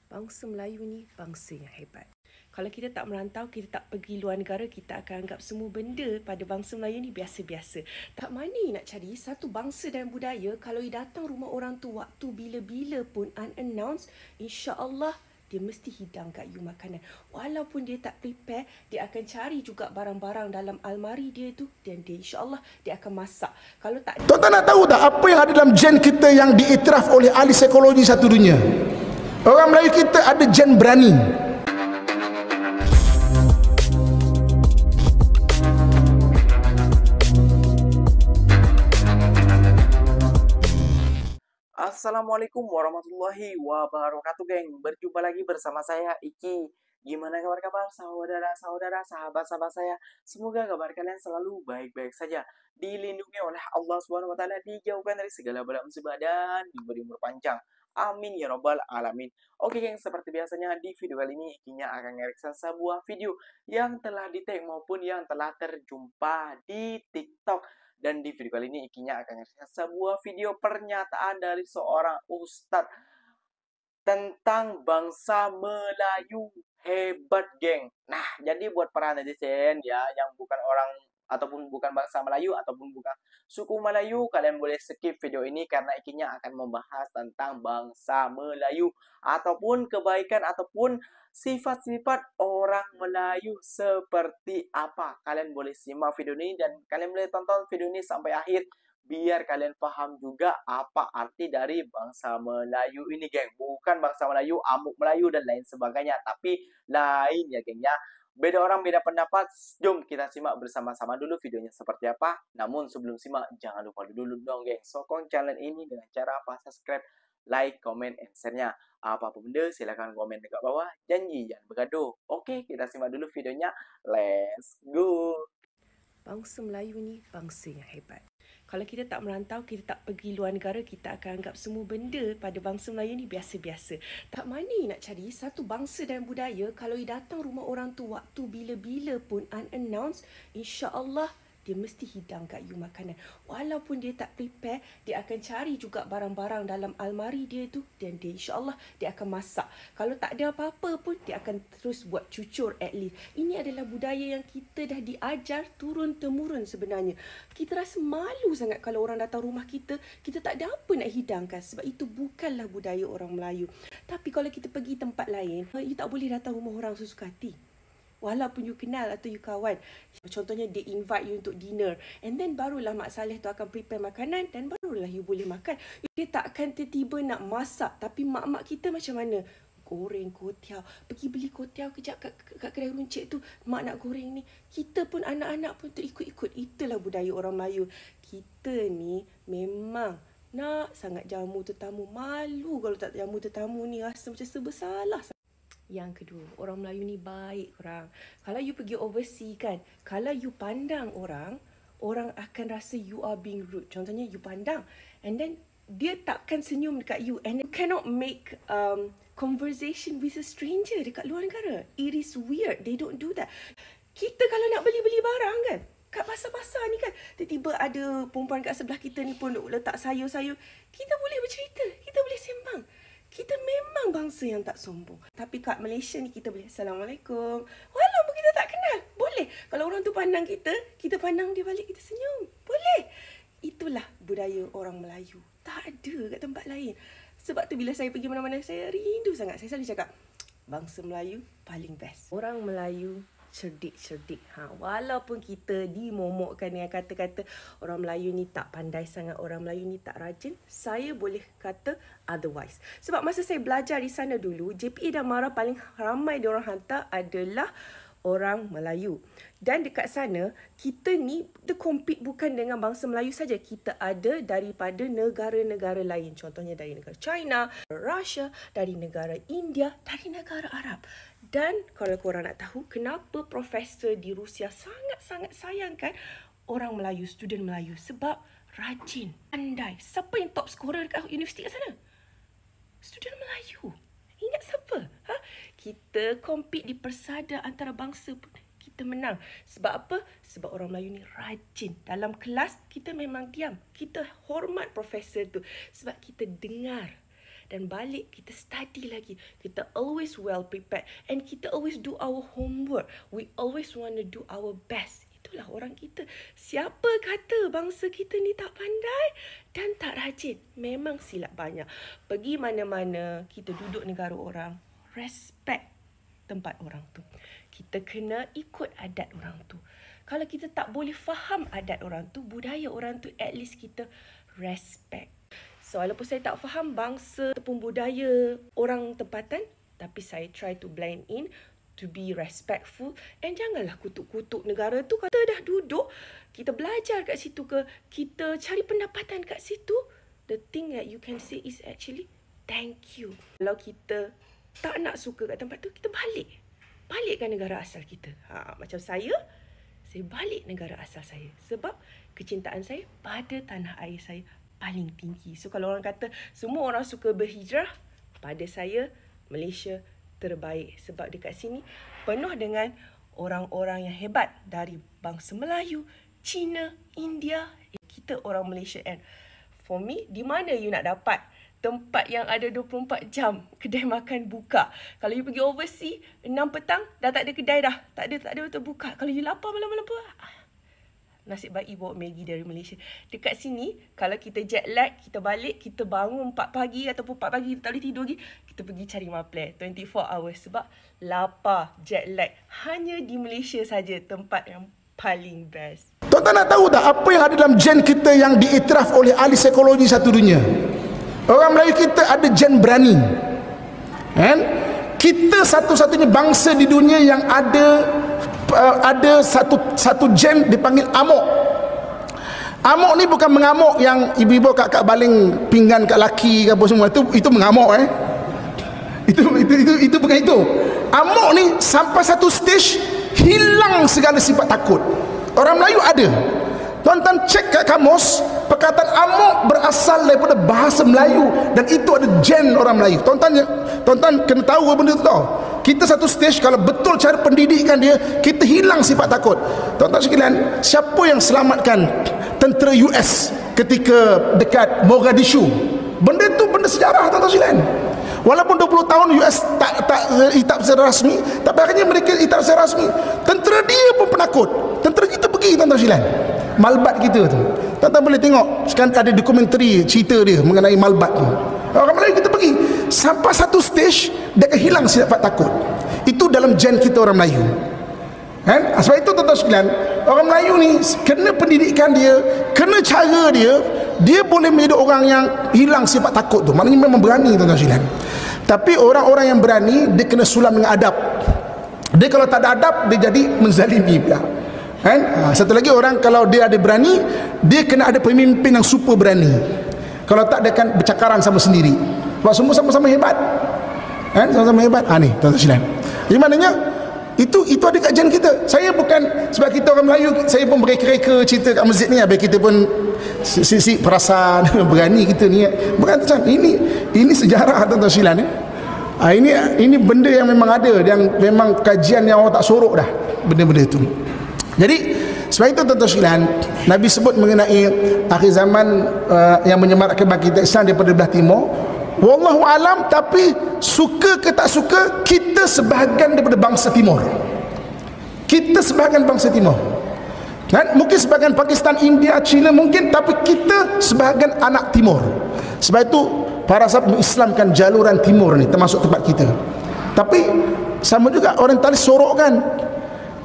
Bangsa Melayu ni bangsa yang hebat. Kalau kita tak merantau, kita tak pergi luar negara, kita akan anggap semua benda pada bangsa Melayu ni biasa-biasa. Tak mana nak cari satu bangsa dan budaya kalau datang rumah orang tu waktu bila-bila pun unannounced, insya-Allah dia mesti hidang kat you makanan. Walaupun dia tak prepare, dia akan cari juga barang-barang dalam almari dia tu dan dia insya-Allah dia akan masak. Kalau tak, tuan-tuan nak tahu tak apa yang ada dalam gen kita yang diiktiraf oleh ahli psikologi satu dunia? Orang Melayu kita ada gen berani. Assalamualaikum warahmatullahi wabarakatuh, geng. Berjumpa lagi bersama saya Iki. Gimana kabar saudara-saudara, sahabat-sahabat saya? Semoga kabar kalian selalu baik-baik saja, dilindungi oleh Allah Subhanahu wa taala, dijauhkan dari segala bala musibah dan diberi umur panjang. Amin ya robbal alamin. Oke, geng, seperti biasanya di video kali ini Ikinya akan nge-reaction sebuah video yang telah di-tag maupun yang telah terjumpa di TikTok. Dan di video kali ini Ikinya akan nge-reaction sebuah video pernyataan dari seorang ustadz tentang bangsa Melayu. Hebat, geng. Nah, jadi buat para netizen ya yang bukan orang ataupun bukan bangsa Melayu ataupun bukan suku Melayu, kalian boleh skip video ini karena Ikinya akan membahas tentang bangsa Melayu ataupun kebaikan ataupun sifat-sifat orang Melayu seperti apa. Kalian boleh simak video ini dan kalian boleh tonton video ini sampai akhir biar kalian paham juga apa arti dari bangsa Melayu ini, geng. Bukan bangsa Melayu, amuk Melayu dan lain sebagainya, tapi lain ya, geng ya. Beda orang, beda pendapat. Jom kita simak bersama-sama dulu videonya seperti apa. Namun sebelum simak, jangan lupa dulu dong, geng. Sokong channel ini dengan cara apa? Subscribe, like, comment, and share-nya. Apapun benda, silahkan komen dekat bawah. Janji jangan bergaduh. Oke, kita simak dulu videonya. Let's go. bangsa Melayu ni bangsa yang hebat. Kalau kita tak merantau, kita tak pergi luar negara, kita akan anggap semua benda pada bangsa Melayu ni biasa-biasa. Tak mana nak cari satu bangsa dan budaya kalau datang rumah orang tu waktu bila-bila pun unannounced, insya-Allah dia mesti hidang kat you makanan. Walaupun dia tak prepare, dia akan cari juga barang-barang dalam almari dia tu dan dia insya-Allah dia akan masak. Kalau tak ada apa-apa pun, dia akan terus buat cucur at least. Ini adalah budaya yang kita dah diajar turun-temurun sebenarnya. Kita rasa malu sangat kalau orang datang rumah kita, kita tak ada apa nak hidangkan sebab itu bukanlah budaya orang Melayu. Tapi kalau kita pergi tempat lain, you tak boleh datang rumah orang sesuka hati. Walaupun you kenal atau you kawan. Contohnya dia invite you untuk dinner. And then barulah Mak Saleh tu akan prepare makanan dan barulah you boleh makan. Dia takkan tiba-tiba nak masak. Tapi mak-mak kita macam mana? Goreng kotiau. Pergi beli kotiau kejap kat kedai runcit tu. Mak nak goreng ni. Kita pun anak-anak pun ikut-ikut. Itulah budaya orang Melayu. Kita ni memang nak sangat jamu tetamu. Malu kalau tak jamu tetamu ni. Rasa macam serba salah. Yang kedua, orang Melayu ni baik korang. Kalau you pergi overseas kan, kalau you pandang orang, orang akan rasa you are being rude. Contohnya you pandang and then dia takkan senyum dekat you and you cannot make conversation with a stranger dekat luar negara. It is weird. They don't do that. Kita kalau nak beli-beli barang kan, kat pasar-pasar ni kan, tiba-tiba ada perempuan kat sebelah kita ni pun letak sayur-sayur. Kita boleh bercerita, kita boleh sembang. Kita memang bangsa yang tak sombong. Tapi kat Malaysia ni kita boleh Assalamualaikum. Walaupun kita tak kenal. Boleh. Kalau orang tu pandang kita, kita pandang dia balik, kita senyum. Boleh. Itulah budaya orang Melayu. Tak ada kat tempat lain. Sebab tu bila saya pergi mana-mana, saya rindu sangat. Saya selalu cakap, bangsa Melayu paling best. Orang Melayu cerdik-cerdik. Walaupun kita dimomokkan dengan kata-kata orang Melayu ni tak pandai sangat, orang Melayu ni tak rajin, saya boleh kata otherwise. Sebab masa saya belajar di sana dulu, JPA dan MARA paling ramai diorang hantar adalah orang Melayu. Dan dekat sana, kita ni compete bukan dengan bangsa Melayu saja. Kita ada daripada negara-negara lain. Contohnya dari negara China, Russia, dari negara India, dari negara Arab. Dan kalau korang nak tahu kenapa profesor di Rusia sangat-sangat sayangkan orang Melayu, student Melayu. Sebab rajin, pandai. Siapa yang top scorer dekat universiti kat sana? Student Melayu. Ingat siapa? Kita compete di persada antara bangsa pun kita menang. Sebab apa? Sebab orang Melayu ni rajin. Dalam kelas, kita memang diam. Kita hormat profesor tu. Sebab kita dengar. dan balik kita study lagi. Kita always well prepared and kita always do our homework. We always want to do our best. Itulah orang kita. Siapa kata bangsa kita ni tak pandai dan tak rajin? Memang silap banyak. Pergi mana-mana, kita duduk negara orang, respect tempat orang tu. Kita kena ikut adat orang tu. Kalau kita tak boleh faham adat orang tu, budaya orang tu, at least kita respect. So, walaupun saya tak faham bangsa ataupun budaya orang tempatan, tapi saya try to blend in, to be respectful, and janganlah kutuk-kutuk negara tu. Kata dah duduk, kita belajar kat situ ke, kita cari pendapatan kat situ, the thing that you can say is actually thank you. Kalau kita tak nak suka kat tempat tu, kita balik. Balikkan negara asal kita. Macam saya balik negara asal saya. Sebab kecintaan saya pada tanah air saya paling tinggi. So kalau orang kata semua orang suka berhijrah, pada saya Malaysia terbaik. Sebab dekat sini penuh dengan orang-orang yang hebat dari bangsa Melayu, Cina, India. Kita orang Malaysia, and for me, di mana you nak dapat tempat yang ada 24 jam kedai makan buka? Kalau you pergi overseas 6 petang dah tak ada kedai dah. Tak ada betul buka. Kalau you lapar malam-malam pun, nasib baik bawa Maggi dari Malaysia. Dekat sini, kalau kita jet lag, kita balik, kita bangun 4 pagi ataupun 4 pagi kita tak boleh tidur lagi, kita pergi cari maplay 24 hours sebab lapar, jet lag. Hanya di Malaysia saja tempat yang paling best. Tuan-tuan nak tahu tak apa yang ada dalam gen kita yang diiktiraf oleh ahli psikologi satu dunia? Orang Melayu kita ada gen berani. Kan? Kita satu-satunya bangsa di dunia yang ada satu gen dipanggil amok. Amok ni bukan mengamuk yang ibu-ibu kakak baling pinggan kat laki ke apa semua. Itu mengamuk Itu bukan itu. Amok ni sampai satu stage hilang segala sifat takut. Orang Melayu ada. Tuan-tuan cek kat kamus, perkataan amok berasal daripada bahasa Melayu dan itu ada gen orang Melayu. Tuan-tuan kena tahu benda tu tau. Kita satu stage kalau betul cara pendidikan dia, kita hilang sifat takut. Tuan-tuan sekalian, siapa yang selamatkan tentera US ketika dekat Mogadishu? Benda tu benda sejarah, tuan-tuan sekalian. Walaupun 20 tahun US tak secara rasmi, tapi akhirnya mereka tak secara rasmi. Tentera dia pun penakut. Tentera kita pergi, tuan-tuan sekalian. Malbat kita tu, tuan-tuan boleh tengok sekarang ada dokumentari cerita dia mengenai Malbat tu. Orang Melayu kita pergi sampai satu stage dia akan hilang sifat takut. Itu dalam gen kita orang Melayu. Kan? Sebab itu tuan-tuan sekalian, orang Melayu ni kena pendidikan dia, kena cara dia, dia boleh menjadi orang yang hilang sifat takut tu. Maknanya memang berani, tuan-tuan sekalian. Tapi orang-orang yang berani dia kena sulam dengan adab. Dia kalau tak ada adab dia jadi menzalimi pula. Kan? Satu lagi, orang kalau dia ada berani, dia kena ada pemimpin yang super berani. Kalau tak, dia akan bercakaran sama sendiri. Sebab semua sama-sama hebat. Kan? Sama-sama hebat. Ni tuan-tuan sekalian. Jadi maknanya itu ada kat gen kita. Saya bukan sebab kita orang Melayu, saya pun bereka-reka cerita kat masjid ni, biar kita pun sisi perasaan berani kita ni. Bukan macam ini sejarah, tuan-tuan sekalian. Ini benda yang memang ada, yang memang kajian yang orang tak sorok dah benda-benda itu. Jadi sebab itu tuan-tuan sekalian, Nabi sebut mengenai akhir zaman yang menyemarakkan bangkitan Islam daripada belah timur. Wallahu alam, tapi suka ke tak suka, kita sebahagian daripada bangsa timur. Kita sebahagian bangsa timur. Kan? Mungkin sebahagian Pakistan, India, China mungkin, tapi kita sebahagian anak timur. Sebab itu para sahabat mengislamkan jaluran timur ni termasuk tempat kita. Tapi sama juga orientalis sorokkan.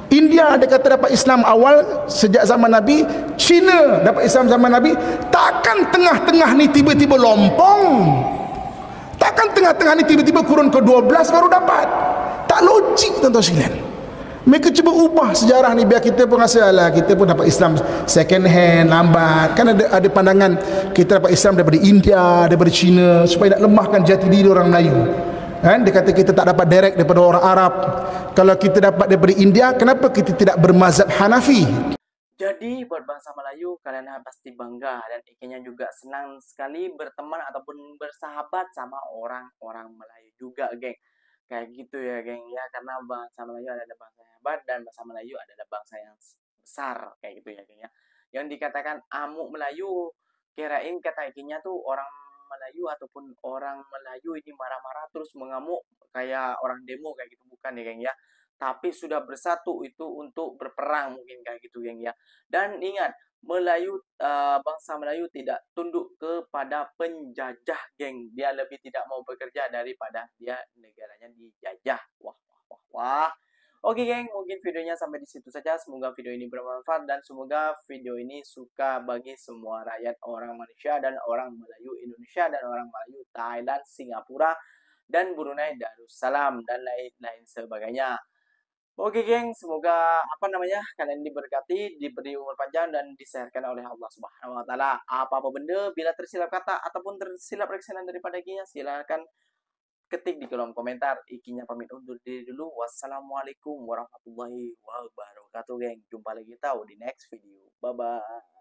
India ada kata dapat Islam awal sejak zaman Nabi, China dapat Islam zaman Nabi. Takkan tengah-tengah ni tiba-tiba lompong? Takkan tengah-tengah ni tiba-tiba kurun ke-12 baru dapat? Tak logik, tuan-tuan sekalian. Mereka cuba ubah sejarah ni biar kita pun rasa alah, kita pun dapat Islam second hand, lambat. Kan ada pandangan kita dapat Islam daripada India, daripada China, supaya nak lemahkan jati diri orang Melayu. Kan? Dia kata kita tak dapat direct daripada orang Arab. Kalau kita dapat daripada India, kenapa kita tidak bermazhab Hanafi? Jadi buat bangsa Melayu, kalian pasti bangga dan ikannya juga senang sekali berteman ataupun bersahabat sama orang-orang Melayu juga, geng. Kayak gitu ya, geng. Ya, karena bangsa Melayu adalah bangsa yang hebat dan bangsa Melayu adalah bangsa yang besar, kayak gitu ya, geng ya. Yang dikatakan amuk Melayu, kirain kata ikannya tuh orang Melayu ataupun orang Melayu ini marah-marah terus mengamuk kayak orang demo kayak gitu, bukan ya, geng ya. Tapi sudah bersatu itu untuk berperang mungkin kayak gitu, geng ya. Dan ingat, bangsa Melayu tidak tunduk kepada penjajah, geng. Dia lebih tidak mau bekerja daripada dia negaranya dijajah. Wah, wah, wah, wah. Oke, geng, mungkin videonya sampai di situ saja. Semoga video ini bermanfaat dan semoga video ini suka bagi semua rakyat orang Malaysia dan orang Melayu Indonesia dan orang Melayu Thailand, Singapura, dan Brunei Darussalam dan lain-lain sebagainya. Oke, geng, semoga kalian diberkati, diberi umur panjang dan disehatkan oleh Allah Subhanahu wa taala. Apa-apa benda bila tersilap kata ataupun tersilap reaksinan daripada Ikinya, silakan ketik di kolom komentar. Ikinya pamit undur diri dulu. Wassalamualaikum warahmatullahi wabarakatuh, geng. Jumpa lagi tahu di next video. Bye bye.